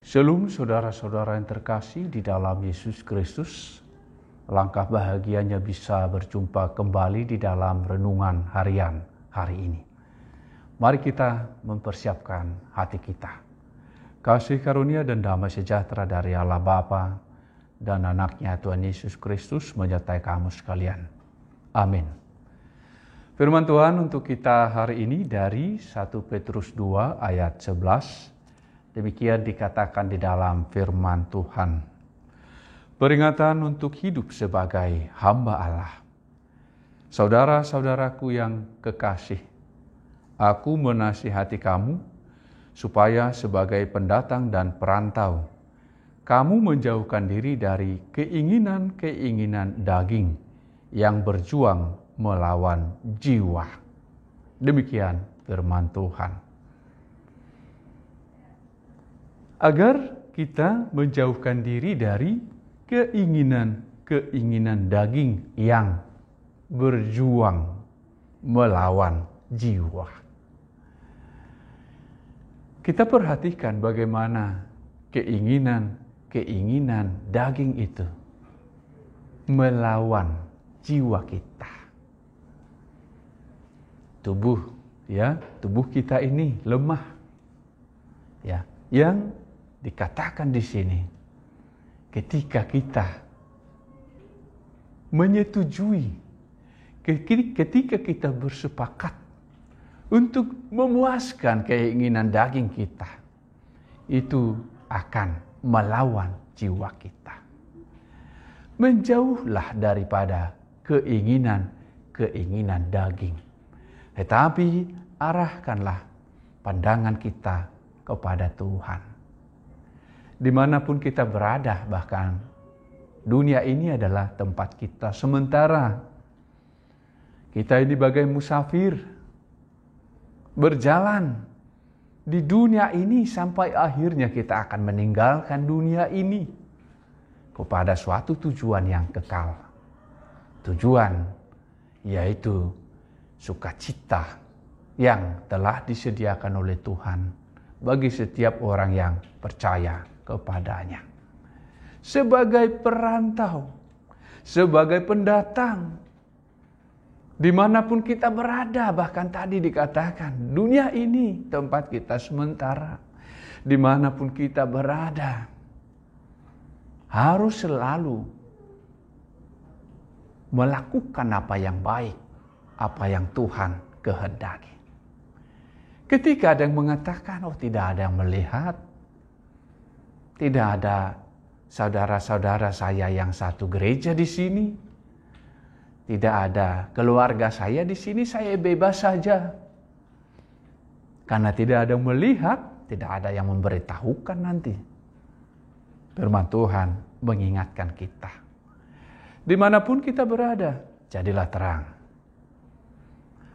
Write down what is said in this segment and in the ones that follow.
Shalom saudara-saudara yang terkasih di dalam Yesus Kristus. Langkah bahagianya bisa berjumpa kembali di dalam renungan harian hari ini. Mari kita mempersiapkan hati kita. Kasih karunia dan damai sejahtera dari Allah Bapa dan anaknya Tuhan Yesus Kristus menyertai kamu sekalian. Amin. Firman Tuhan untuk kita hari ini dari 1 Petrus 2 ayat 11. Demikian dikatakan di dalam firman Tuhan. Peringatan untuk hidup sebagai hamba Allah. Saudara-saudaraku yang kekasih, aku menasihati kamu supaya sebagai pendatang dan perantau, kamu menjauhkan diri dari keinginan-keinginan daging yang berjuang melawan jiwa. Demikian firman Tuhan. Agar kita menjauhkan diri dari keinginan-keinginan daging yang berjuang melawan jiwa. Kita perhatikan bagaimana keinginan-keinginan daging itu melawan jiwa kita. Tubuh kita ini lemah. Yang dikatakan di sini, ketika kita menyetujui, ketika kita bersepakat untuk memuaskan keinginan daging kita, itu akan melawan jiwa kita. Menjauhlah daripada keinginan daging, tetapi arahkanlah pandangan kita kepada Tuhan. Dimanapun kita berada, bahkan dunia ini adalah tempat kita sementara. Kita ini bagai musafir, berjalan di dunia ini sampai akhirnya kita akan meninggalkan dunia ini kepada suatu tujuan yang kekal. Tujuan yaitu sukacita yang telah disediakan oleh Tuhan bagi setiap orang yang percaya kepadanya. Sebagai perantau, sebagai pendatang, dimanapun kita berada, bahkan tadi dikatakan, dunia ini tempat kita sementara. Dimanapun kita berada, harus selalu melakukan apa yang baik, apa yang Tuhan kehendaki. Ketika ada yang mengatakan, tidak ada yang melihat, tidak ada saudara-saudara saya yang satu gereja di sini, tidak ada keluarga saya di sini, saya bebas saja. Karena tidak ada yang melihat, tidak ada yang memberitahukan nanti. Firman Tuhan mengingatkan kita. Dimanapun kita berada, jadilah terang.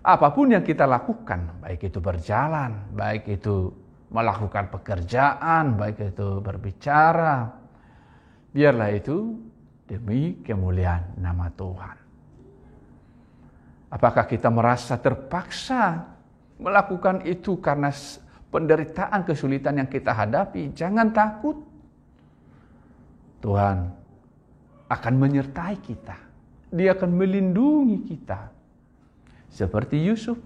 Apapun yang kita lakukan, baik itu berjalan, baik itu melakukan pekerjaan, baik itu berbicara, biarlah itu demi kemuliaan nama Tuhan. Apakah kita merasa terpaksa melakukan itu karena penderitaan, kesulitan yang kita hadapi? Jangan takut. Tuhan akan menyertai kita. Dia akan melindungi kita. Seperti Yusuf,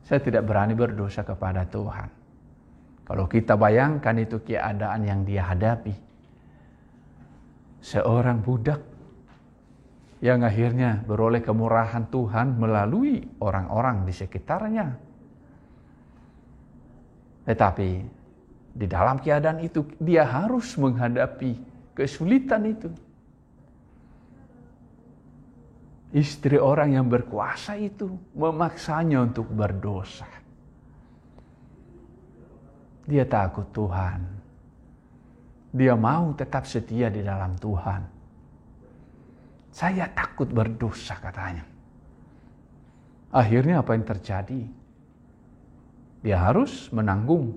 saya tidak berani berdosa kepada Tuhan. Kalau kita bayangkan itu keadaan yang dia hadapi. Seorang budak yang akhirnya beroleh kemurahan Tuhan melalui orang-orang di sekitarnya. Tetapi di dalam keadaan itu dia harus menghadapi kesulitan itu. Istri orang yang berkuasa itu memaksanya untuk berdosa. Dia takut Tuhan. Dia mau tetap setia di dalam Tuhan. Saya takut berdosa katanya. Akhirnya apa yang terjadi? Dia harus menanggung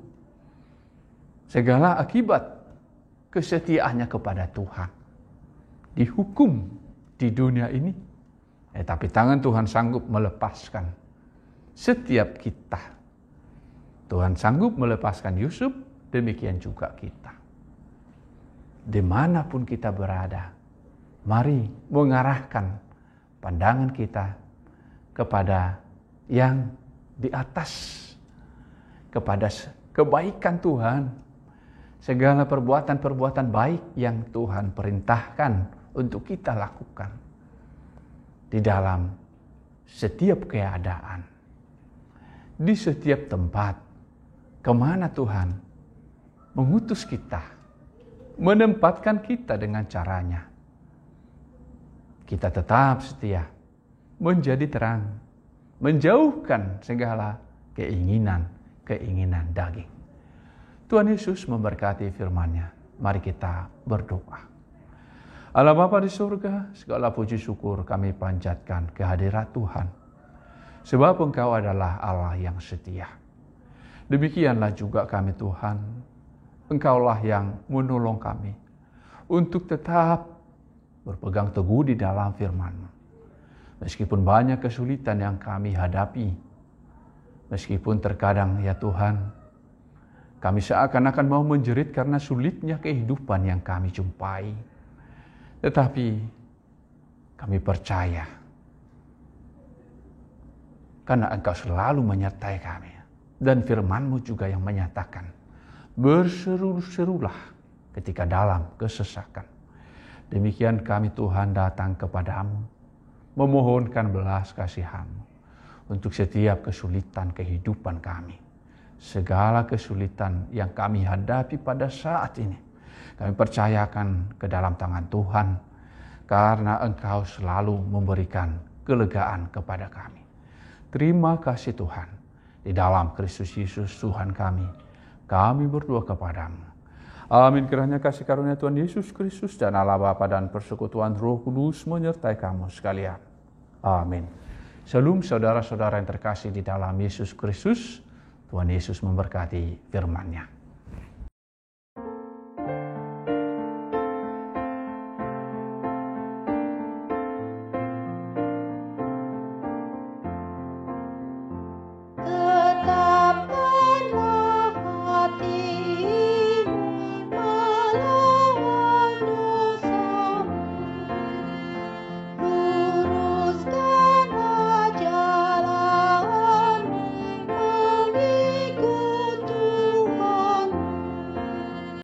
segala akibat kesetiaannya kepada Tuhan. Dihukum di dunia ini. Tapi tangan Tuhan sanggup melepaskan setiap kita. Tuhan sanggup melepaskan Yusuf demikian juga kita. Dimanapun kita berada, mari mengarahkan pandangan kita kepada yang di atas, kepada kebaikan Tuhan, segala perbuatan-perbuatan baik yang Tuhan perintahkan untuk kita lakukan di dalam setiap keadaan, di setiap tempat, kemana Tuhan mengutus kita, menempatkan kita dengan caranya. Kita tetap setia, menjadi terang, menjauhkan segala keinginan daging. Tuhan Yesus memberkati firman-Nya. Mari kita berdoa. Allah Bapa di surga, segala puji syukur kami panjatkan kehadirat Tuhan. Sebab Engkau adalah Allah yang setia. Demikianlah juga kami Tuhan. Engkaulah yang menolong kami untuk tetap berpegang teguh di dalam firman-Mu. Meskipun banyak kesulitan yang kami hadapi, meskipun terkadang ya Tuhan, kami seakan-akan mau menjerit karena sulitnya kehidupan yang kami jumpai. Tetapi kami percaya karena Engkau selalu menyertai kami. Dan firman-Mu juga yang menyatakan, berseru-serulah ketika dalam kesesakan. Demikian kami Tuhan datang kepadamu, memohonkan belas kasihan-Mu untuk setiap kesulitan kehidupan kami. Segala kesulitan yang kami hadapi pada saat ini, kami percayakan ke dalam tangan Tuhan, karena Engkau selalu memberikan kelegaan kepada kami. Terima kasih Tuhan, di dalam Kristus Yesus Tuhan kami berdoa kepadamu. Amin. Kiranya kasih karunia Tuhan Yesus Kristus dan Allah Bapa dan persekutuan Roh Kudus menyertai kamu sekalian. Amin. Shalom saudara-saudara yang terkasih di dalam Yesus Kristus. Tuhan Yesus memberkati firman-Nya.